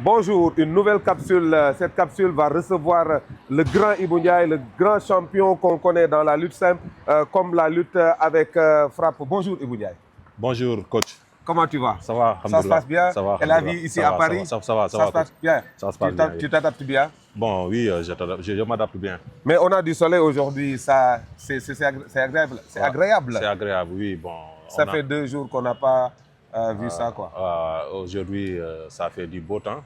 Bonjour, une nouvelle capsule. Cette capsule va recevoir le grand Ibou Ndiaye, le grand champion qu'on connaît dans la lutte simple, comme la lutte avec frappe. Bonjour Ibou Ndiaye. Bonjour coach. Comment tu vas? Ça va, Ça se passe bien? Ça va, Et la vie ici à Paris? Ça se passe bien? Ça se passe bien. Tu t'adaptes bien? Bon, oui, je m'adapte bien. Mais on a du soleil aujourd'hui, ça, c'est agréable. C'est agréable. C'est agréable, oui. Bon, ça fait 2 jours qu'on n'a pas vu ça, quoi. Aujourd'hui, ça fait du beau temps.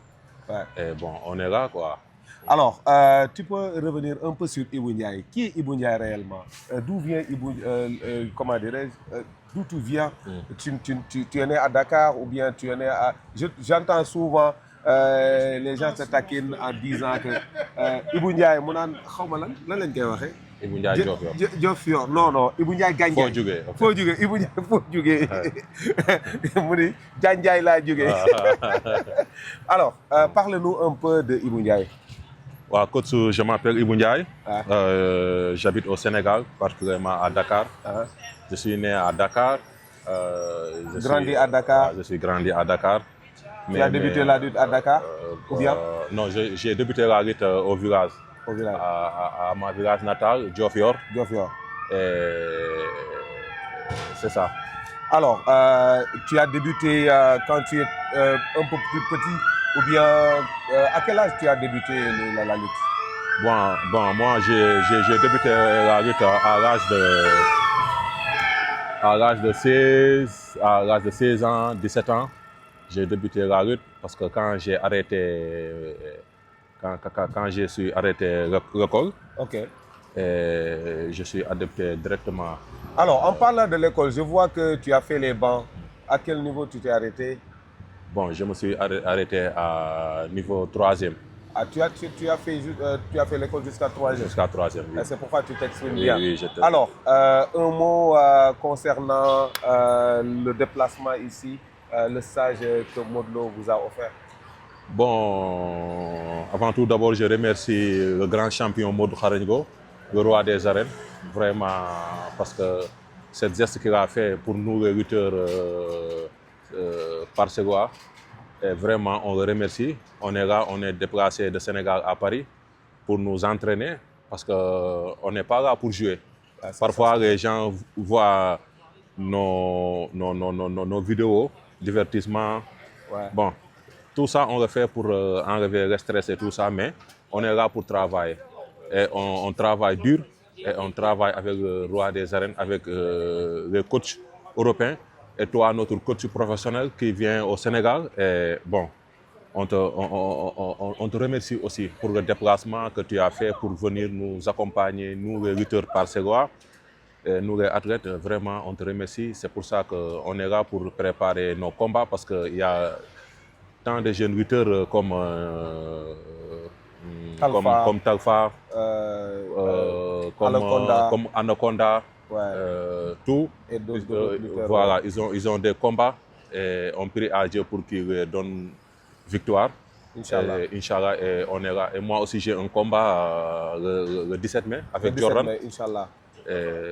Ouais. Et bon, on est là, quoi. Alors, tu peux revenir un peu sur Ibou Ndiaye. Qui est Ibou Ndiaye réellement? D'où vient Ibou, comment dirais-je, d'où tu viens? Tu es né à Dakar ou bien tu es né à... J'entends souvent les gens se taquinent en disant que Ibou Ndiaye, mu naan xaw ma lan lañ koy waxee. Ibou Ndiaye Diofior. Diofior, non, Ibou Ndiaye Gandiaye. Foo jugee. Foo jugee, Ibou Ndiaye foo jugee. mu ni Gandiaye laa jugee. Alors, parle-nous un peu de Ibou Ndiaye. Ouais, coach, je m'appelle Ibou Ndiaye. J'habite au Sénégal, particulièrement à Dakar. Je suis né à Dakar. Grandi à Dakar. Je suis grandi à Dakar. Tu as débuté la lutte à Dakar ou bien? Non, j'ai débuté la lutte au village. Au village. À mon village natal, Diofior. Diofior. C'est ça. Alors, tu as débuté quand tu es un peu plus petit ou bien à quel âge tu as débuté la lutte? Bon, moi j'ai débuté la lutte à l'âge de 16 ans, 17 ans. J'ai débuté la lutte parce que quand j'ai arrêté, quand je suis arrêté l'école, je suis adapté directement. Alors, en parlant de l'école, je vois que tu as fait les bancs. À quel niveau tu t'es arrêté? Bon, je me suis arrêté à niveau 3e. Ah, tu as fait l'école jusqu'à 3e? Jusqu'à 3e, oui. C'est pourquoi tu t'exprimes bien. Oui, alors, un mot concernant le déplacement ici, le stage que Modlo vous a offert. Bon, avant tout d'abord, je remercie le grand champion Modou Kharengo, le roi des arènes, vraiment, parce que cette geste qu'il a fait pour nous, les lutteurs par Ségoa, vraiment, on le remercie. On est là, on est déplacé de Sénégal à Paris pour nous entraîner, parce qu'on n'est pas là pour jouer. Parfois, les gens voient nos vidéos, divertissement. Ouais. Bon, tout ça, on le fait pour enlever le stress et tout ça, mais on est là pour travailler. Et on travaille dur, et on travaille avec le roi des arènes, avec les coachs européens, et toi, notre coach professionnel qui vient au Sénégal. Et bon, on te remercie aussi pour le déplacement que tu as fait pour venir nous accompagner, nous les lutteurs par Ségoa, et nous les athlètes. Vraiment, on te remercie. C'est pour ça qu'on est là pour préparer nos combats, parce qu'il y a tant de jeunes lutteurs comme Talfa, comme Anaconda, tout. Et voilà, ils ont des combats et on prie à Dieu pour qu'il leur donne victoire. Inch'Allah, et on est là. Et moi aussi, j'ai un combat le 17 mai avec Jordan. Inch'Allah.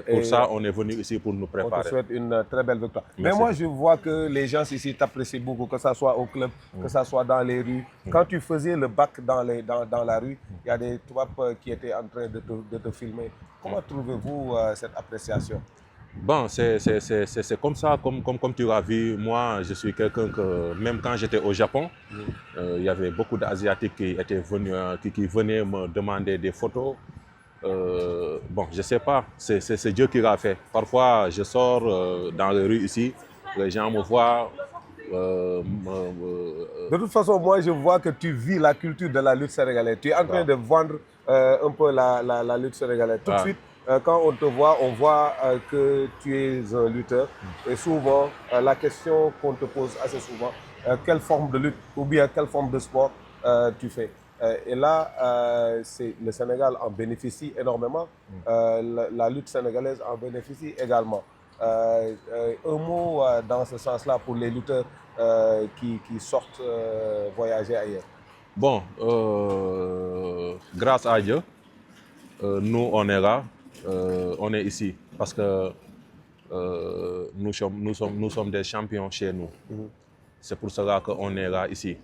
Pour ça, on est venu ici pour nous préparer. On te souhaite une très belle victoire. Merci. Mais moi, je vois que les gens ici t'apprécient beaucoup, que ce soit au club, que ce soit dans les rues. Quand tu faisais le bac dans la rue, il y a des troupes qui étaient en train de te filmer. Comment trouvez-vous cette appréciation? Bon, c'est comme ça, comme tu l'as vu. Moi, je suis quelqu'un que, même quand j'étais au Japon, il y avait beaucoup d'Asiatiques qui étaient venus, qui venaient me demander des photos. Bon, je ne sais pas, c'est Dieu qui l'a fait. Parfois, je sors dans les rues ici, les gens me voient. De toute façon, moi, je vois que tu vis la culture de la lutte sénégalaise. Tu es en train de vendre un peu la lutte sénégalaise. Tout de suite, quand on te voit, on voit que tu es un lutteur. Et souvent, la question qu'on te pose assez souvent, quelle forme de lutte ou bien quelle forme de sport tu fais? Et là, le Sénégal en bénéficie énormément. La lutte sénégalaise en bénéficie également. Un mot dans ce sens-là pour les lutteurs qui sortent voyager ailleurs. Bon, grâce à Dieu, nous on est là, on est ici parce que nous sommes des champions chez nous. C'est pour cela qu'on est là ici.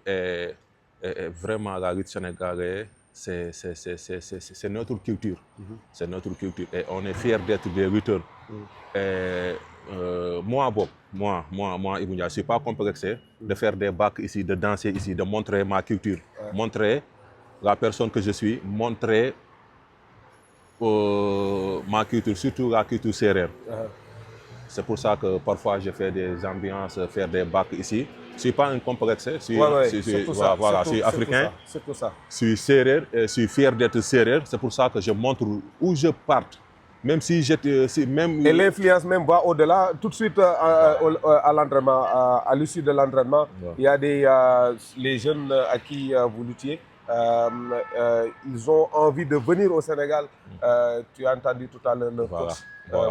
Et vraiment, la lutte sénégalaise, c'est notre culture. C'est notre culture. Et on est fiers d'être des lutteurs. Et, moi, Ibou Ndiaye, je ne suis pas complexé de faire des bacs ici, de danser ici, de montrer ma culture, montrer la personne que je suis, montrer ma culture, surtout la culture sérère. C'est pour ça que parfois je fais des ambiances, faire des bacs ici. Je ne suis pas un complexe, je suis africain, je suis sérère, je suis fier d'être sérère. C'est pour ça que je montre où je parte. Même si j'étais... Et l'influence même va au-delà. Tout de suite à l'entraînement, à l'issue de l'entraînement, il y a les jeunes à qui vous luttiez. Ils ont envie de venir au Sénégal. Tu as entendu tout à l'heure le coach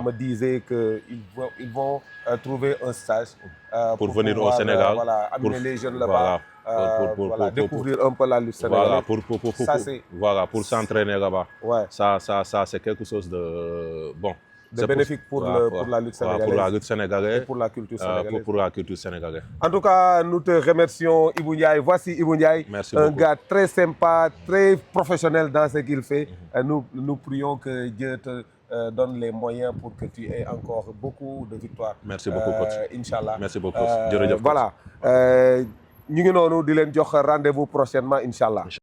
me disait qu'ils vont trouver un stage pour venir pouvoir, au Sénégal. Amener les jeunes là-bas. Découvrir un peu la lutte sénégalaise. Pour s'entraîner là-bas. Ouais. Ça c'est quelque chose de bon. De bénéfique pour la lutte sénégalaise. Pour la lutte sénégalaise. Et pour la culture sénégalaise. Pour la culture sénégalaise. En tout cas, nous te remercions, Ibou Ndiaye. Voici Ibou Ndiaye, un gars très sympa, très professionnel dans ce qu'il fait. Nous prions que Dieu te donne les moyens pour que tu aies encore beaucoup de victoires. Merci beaucoup, coach. Inch'Allah. Merci beaucoup, coach. Voilà. Nous allons rendez-vous prochainement, Inch'Allah.